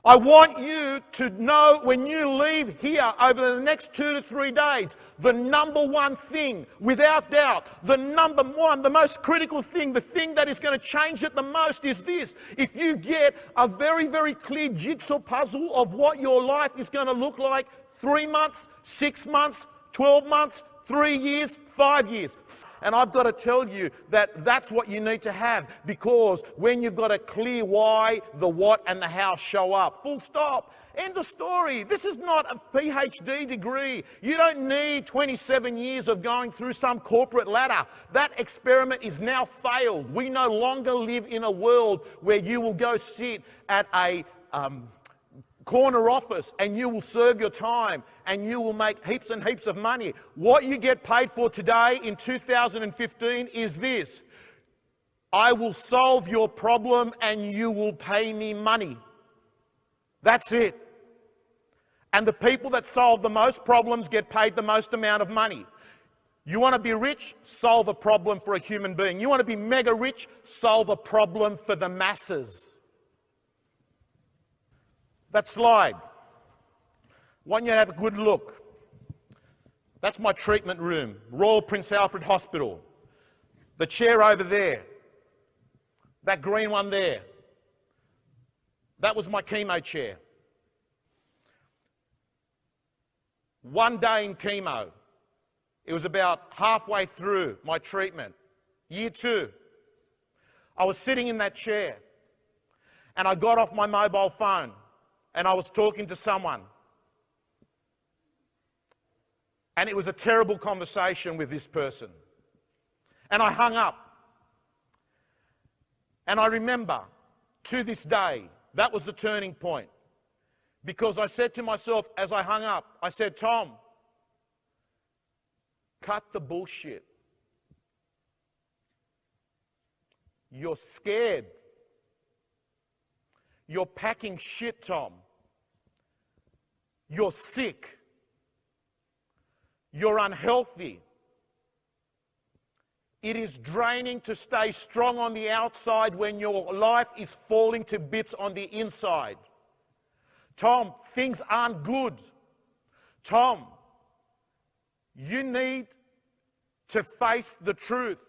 I want you to know when you leave here over the next 2 to 3 days, the number one thing, without doubt, the number one, the most critical thing, the thing that is going to change it the most is this. If you get a very, very clear jigsaw puzzle of what your life is going to look like 3 months, 6 months, 12 months, 3 years, 5 years. And I've got to tell you that that's what you need to have, because when you've got a clear why, the what and the how show up. Full stop. End of story. This is not a PhD degree. You don't need 27 years of going through some corporate ladder. That experiment is now failed. We no longer live in a world where you will go sit at a corner office and you will serve your time and you will make heaps and heaps of money. What you get paid for today in 2015 is this: I will solve your problem and you will pay me money. That's it. And the people that solve the most problems get paid the most amount of money. You want to be rich? Solve a problem for a human being. You want to be mega rich? Solve a problem for the masses. That slide, I want you to have a good look. That's my treatment room, Royal Prince Alfred Hospital. The chair over there, that green one there, that was my chemo chair. One day in chemo, it was about halfway through my treatment, year 2. I was sitting in that chair and I got off my mobile phone and I was talking to someone. And it was a terrible conversation with this person. And I hung up. And I remember, to this day, that was the turning point. Because I said to myself as I hung up, I said, Tom, cut the bullshit. You're scared. You're packing shit, Tom. You're sick. You're unhealthy. It is draining to stay strong on the outside when your life is falling to bits on the inside. Tom, things aren't good. Tom, you need to face the truth.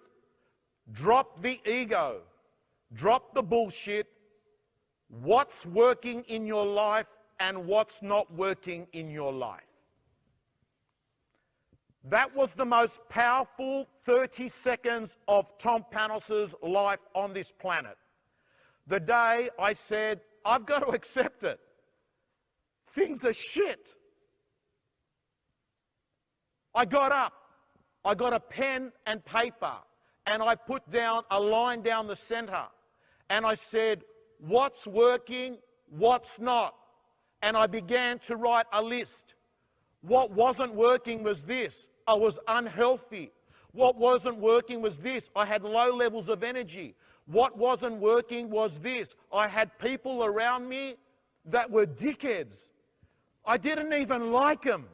Drop the ego. Drop the bullshit. What's working in your life and what's not working in your life. That was the most powerful 30 seconds of Tom Panos' life on this planet. The day I said, I've got to accept it. Things are shit. I got up. I got a pen and paper and I put down a line down the center and I said, what's working, what's not? And I began to write a list. What wasn't working was this. I was unhealthy. What wasn't working was this. I had low levels of energy. What wasn't working was this. I had people around me that were dickheads. I didn't even like them.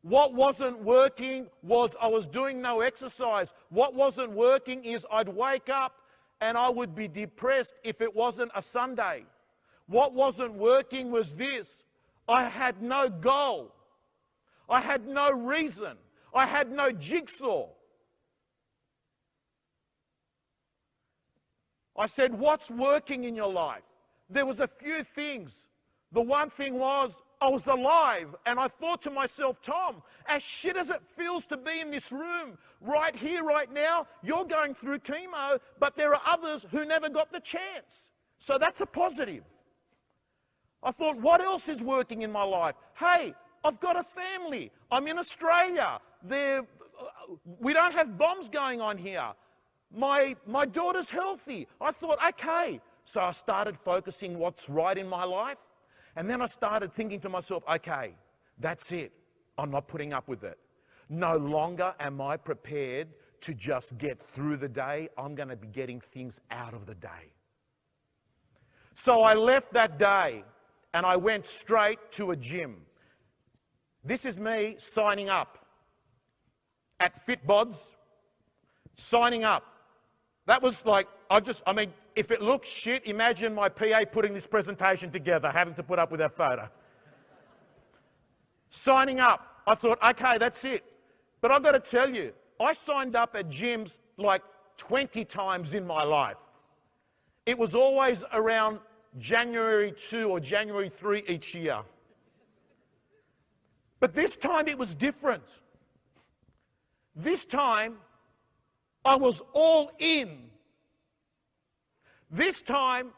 What wasn't working was I was doing no exercise. What wasn't working is I'd wake up and I would be depressed if it wasn't a Sunday. What wasn't working was this. I had no goal. I had no reason. I had no jigsaw. I said, what's working in your life? There was a few things. The one thing was, I was alive. And I thought to myself, Tom, as shit as it feels to be in this room, right here, right now, you're going through chemo, but there are others who never got the chance. So that's a positive. I thought, what else is working in my life? Hey, I've got a family. I'm in Australia. We don't have bombs going on here. My daughter's healthy. I thought, okay. So I started focusing what's right in my life. And then I started thinking to myself, okay, that's it. I'm not putting up with it. No longer am I prepared to just get through the day. I'm going to be getting things out of the day. So I left that day and I went straight to a gym. This is me signing up at FitBods, signing up. That was like, I mean, if it looks shit, imagine my PA putting this presentation together, having to put up with that photo. Signing up, I thought, okay, that's it. But I've got to tell you, I signed up at gyms like 20 times in my life. It was always around January 2 or January 3 each year. But this time it was different. This time I was all in. This time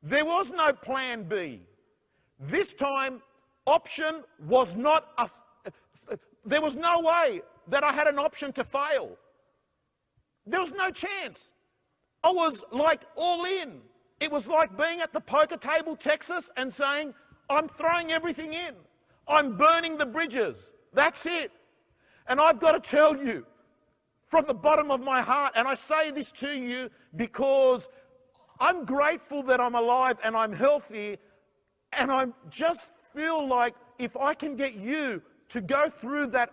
there was no plan B. This time option was not there was no way that I had an option to fail. There was no chance. I was like all in. It was like being at the poker table, Texas, and saying, I'm throwing everything in. I'm burning the bridges. That's it. And I've got to tell you, from the bottom of my heart, and I say this to you because I'm grateful that I'm alive and I'm healthy, and I just feel like if I can get you to go through that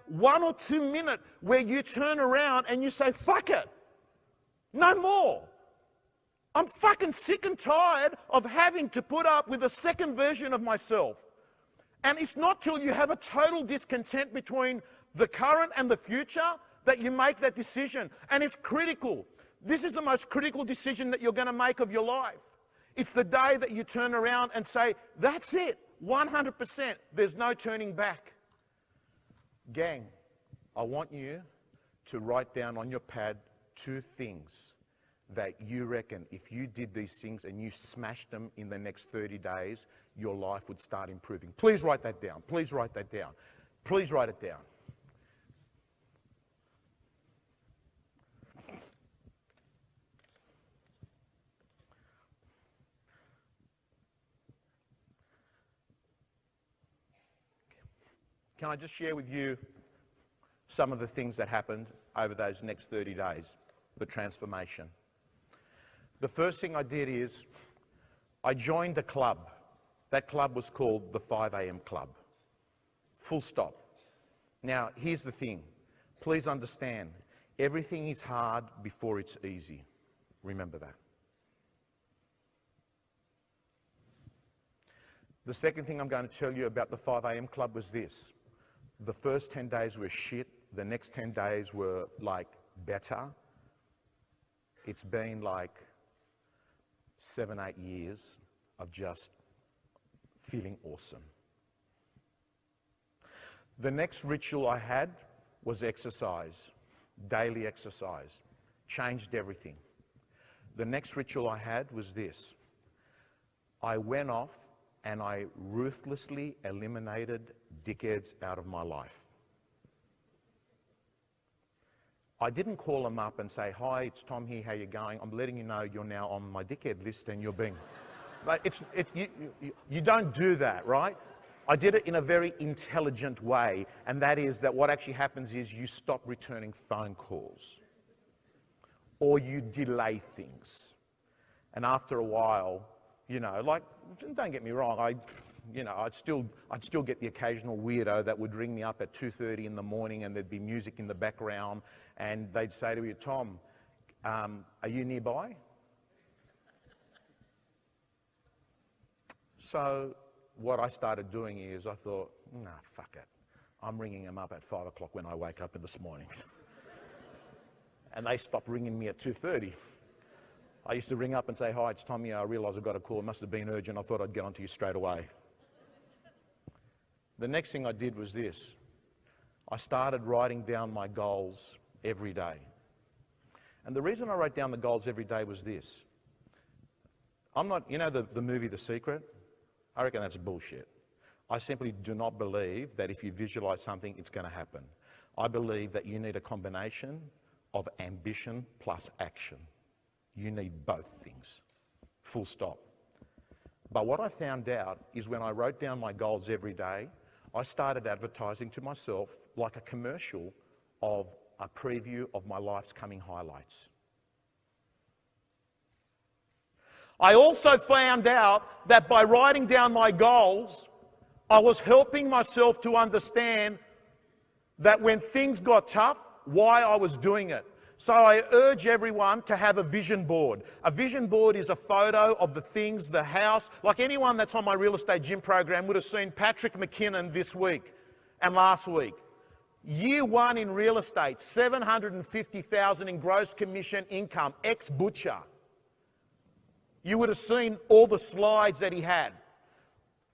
1 or 2 minute where you turn around and you say, fuck it, no more. I'm fucking sick and tired of having to put up with a second version of myself. And it's not till you have a total discontent between the current and the future that you make that decision. And it's critical. This is the most critical decision that you're going to make of your life. It's the day that you turn around and say, that's it, 100%. There's no turning back. Gang, I want you to write down on your pad 2 things that you reckon if you did these things and you smashed them in the next 30 days, your life would start improving. Please write that down. Please write that down. Please write it down. Can I just share with you some of the things that happened over those next 30 days, the transformation? The first thing I did is I joined a club. That club was called the 5 a.m. Club. Full stop. Now, here's the thing. Please understand, everything is hard before it's easy. Remember that. The second thing I'm going to tell you about the 5 a.m. Club was this. The first 10 days were shit. The next 10 days were like better. It's been like 7, 8 years of just feeling awesome. The next ritual I had was exercise, daily exercise. Changed everything. The next ritual I had was this. I went off and I ruthlessly eliminated dickheads out of my life. I didn't call them up and say, hi, it's Tom here, how you going? I'm letting you know you're now on my dickhead list and you're being... Like you don't do that, right? I did it in a very intelligent way, and that is that what actually happens is you stop returning phone calls or you delay things. And after a while, you know, like, don't get me wrong, I'd still get the occasional weirdo that would ring me up at 2:30 in the morning and there'd be music in the background and they'd say to me, Tom, are you nearby? So what I started doing is I thought, nah, fuck it. I'm ringing them up at 5 o'clock when I wake up in the mornings. And they stopped ringing me at 2:30. I used to ring up and say, hi, it's Tommy. I realised I got a call. It must have been urgent. I thought I'd get onto you straight away. The next thing I did was this. I started writing down my goals every day. And the reason I wrote down the goals every day was this. I'm not, you know the movie The Secret? I reckon that's bullshit. I simply do not believe that if you visualise something, it's going to happen. I believe that you need a combination of ambition plus action. You need both things, full stop. But what I found out is when I wrote down my goals every day, I started advertising to myself like a commercial of a preview of my life's coming highlights. I also found out that by writing down my goals, I was helping myself to understand that when things got tough, why I was doing it. So I urge everyone to have a vision board. A vision board is a photo of the things, the house. Like anyone that's on my real estate gym program would have seen Patrick McKinnon this week and last week. Year one in real estate, $750,000 in gross commission income, ex-butcher. You would have seen all the slides that he had,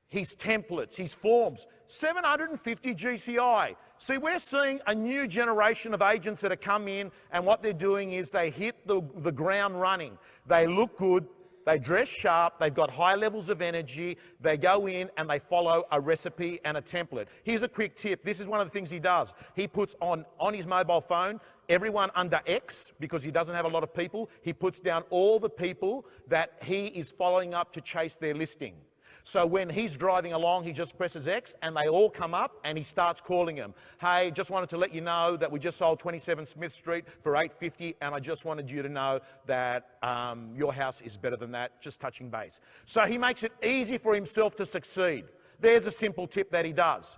his templates, his forms, 750 GCI. See, we're seeing a new generation of agents that have come in, and what they're doing is they hit the ground running. They look good, they dress sharp, they've got high levels of energy, they go in and they follow a recipe and a template. Here's a quick tip. This is one of the things he does. He puts on his mobile phone, everyone under X, because he doesn't have a lot of people. He puts down all the people that he is following up to chase their listing. So when he's driving along, he just presses X and they all come up and he starts calling them. Hey, just wanted to let you know that we just sold 27 Smith Street for $850, and I just wanted you to know that your house is better than that, just touching base. So he makes it easy for himself to succeed. There's a simple tip that he does.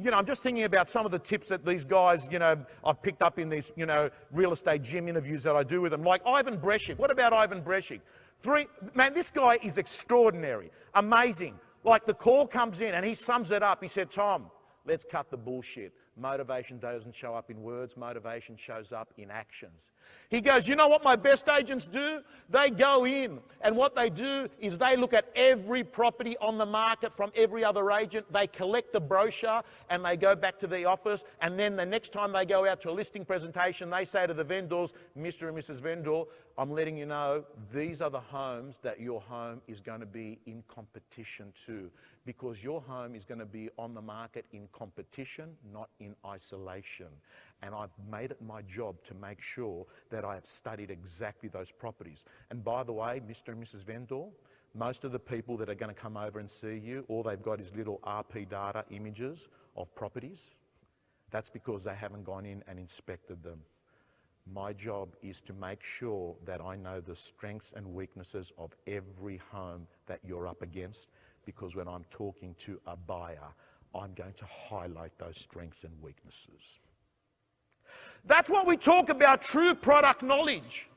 You know, I'm just thinking about some of the tips that these guys, you know, I've picked up in these, you know, real estate gym interviews that I do with them. Like Ivan Breshik. What about Ivan Breshik? Man, this guy is extraordinary, amazing. Like the call comes in and he sums it up. He said, Tom, let's cut the bullshit. Motivation doesn't show up in words, motivation shows up in actions. He goes, you know what my best agents do? They go in and what they do is they look at every property on the market from every other agent. They collect the brochure and they go back to the office, and then the next time they go out to a listing presentation, they say to the vendors, Mr. and Mrs. Vendor, I'm letting you know these are the homes that your home is going to be in competition to, because your home is going to be on the market in competition, not in isolation. And I've made it my job to make sure that I have studied exactly those properties. And by the way, Mr. and Mrs. Vendor, most of the people that are going to come over and see you, all they've got is little RP data images of properties. That's because they haven't gone in and inspected them. My job is to make sure that I know the strengths and weaknesses of every home that you're up against, because when I'm talking to a buyer, I'm going to highlight those strengths and weaknesses. That's what we talk about, true product knowledge.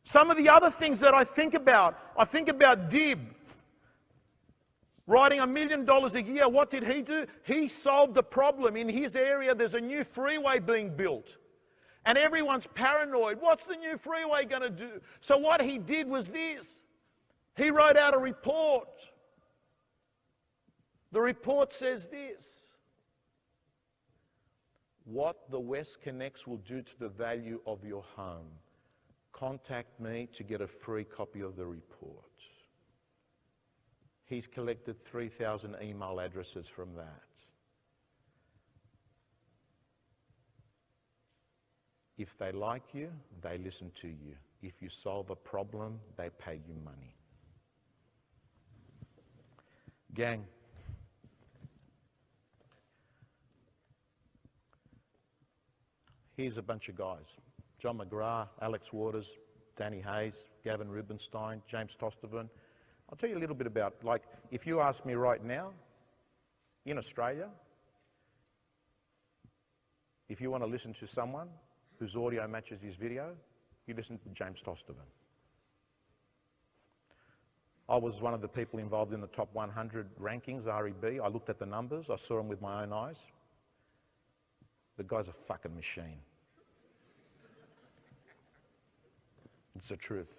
Some of the other things that I think about Dib. Writing $1 million a year, what did he do? He solved a problem. In his area, there's a new freeway being built. And everyone's paranoid. What's the new freeway going to do? So what he did was this. He wrote out a report. The report says this. What the West Connects will do to the value of your home. Contact me to get a free copy of the report. He's collected 3,000 email addresses from that. If they like you, they listen to you. If you solve a problem, they pay you money. Gang, here's a bunch of guys. John McGrath, Alex Waters, Danny Hayes, Gavin Rubenstein, James Tostovan. I'll tell you a little bit about, like, if you ask me right now, in Australia, if you want to listen to someone whose audio matches his video, you listen to James Tostovan. I was one of the people involved in the top 100 rankings, REB. I looked at the numbers, I saw them with my own eyes. The guy's a fucking machine. It's the truth.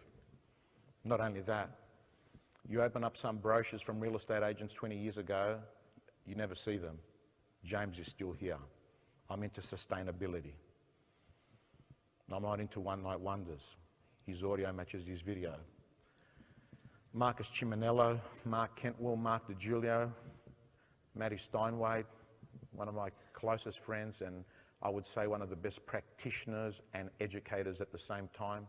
Not only that, you open up some brochures from real estate agents 20 years ago, you never see them. James is still here. I'm into sustainability. I'm not into one-night wonders. His audio matches his video. Marcus Ciminello, Mark Kentwell, Mark DiGiulio, Matty Steinway, one of my closest friends, and I would say one of the best practitioners and educators at the same time.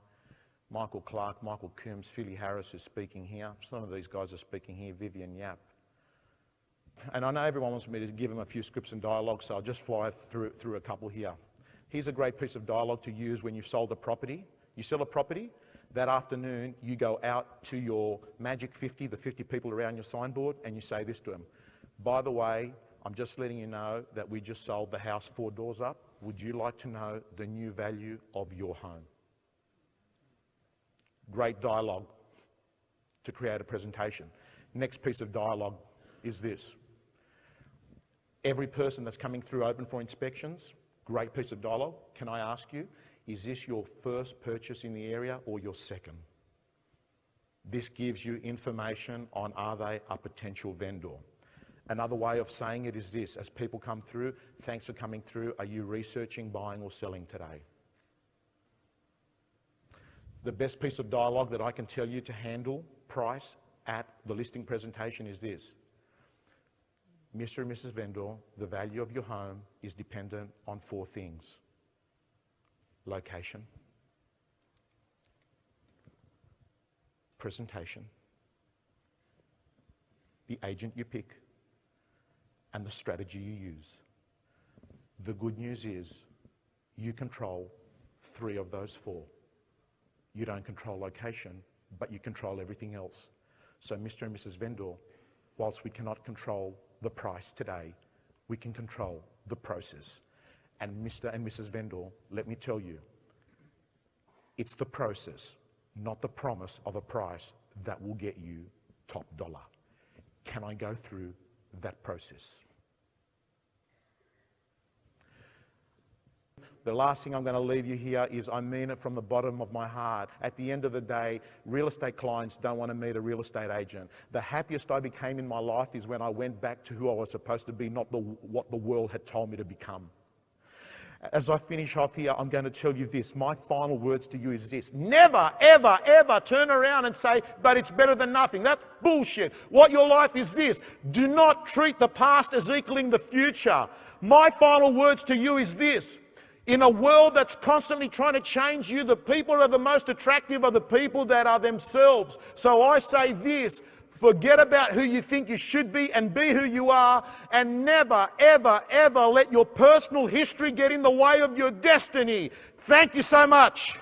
Michael Clark, Michael Coombs, Philly Harris is speaking here. Some of these guys are speaking here, Vivian Yap. And I know everyone wants me to give them a few scripts and dialogue, so I'll just fly through a couple here. Here's a great piece of dialogue to use when you've sold a property. You sell a property, that afternoon you go out to your magic 50, the 50 people around your signboard, and you say this to them. By the way, I'm just letting you know that we just sold the house 4 doors up. Would you like to know the new value of your home? Great dialogue to create a presentation. Next piece of dialogue is this. Every person that's coming through open for inspections, great piece of dialogue. Can I ask you, is this your first purchase in the area or your second? This gives you information on, are they a potential vendor? Another way of saying it is this: as people come through, thanks for coming through. Are you researching, buying or selling today? The best piece of dialogue that I can tell you to handle price at the listing presentation is this. Mr. and Mrs. Vendor, the value of your home is dependent on 4 things. Location, presentation, the agent you pick, and the strategy you use. The good news is you control 3 of those 4. You don't control location, but you control everything else. So Mr. and Mrs. Vendor, whilst we cannot control the price today, we can control the process. And Mr. and Mrs. Vendor, let me tell you, it's the process, not the promise of a price, that will get you top dollar. Can I go through that process? The last thing I'm going to leave you here is, I mean it from the bottom of my heart. At the end of the day, real estate clients don't want to meet a real estate agent. The happiest I became in my life is when I went back to who I was supposed to be, not what the world had told me to become. As I finish off here, I'm going to tell you this. My final words to you is this. Never, ever, ever turn around and say, but it's better than nothing. That's bullshit. What your life is this. Do not treat the past as equaling the future. My final words to you is this. In a world that's constantly trying to change you, the people that are the most attractive are the people that are themselves. So I say this. Forget about who you think you should be and be who you are, and never, ever, ever let your personal history get in the way of your destiny. Thank you so much.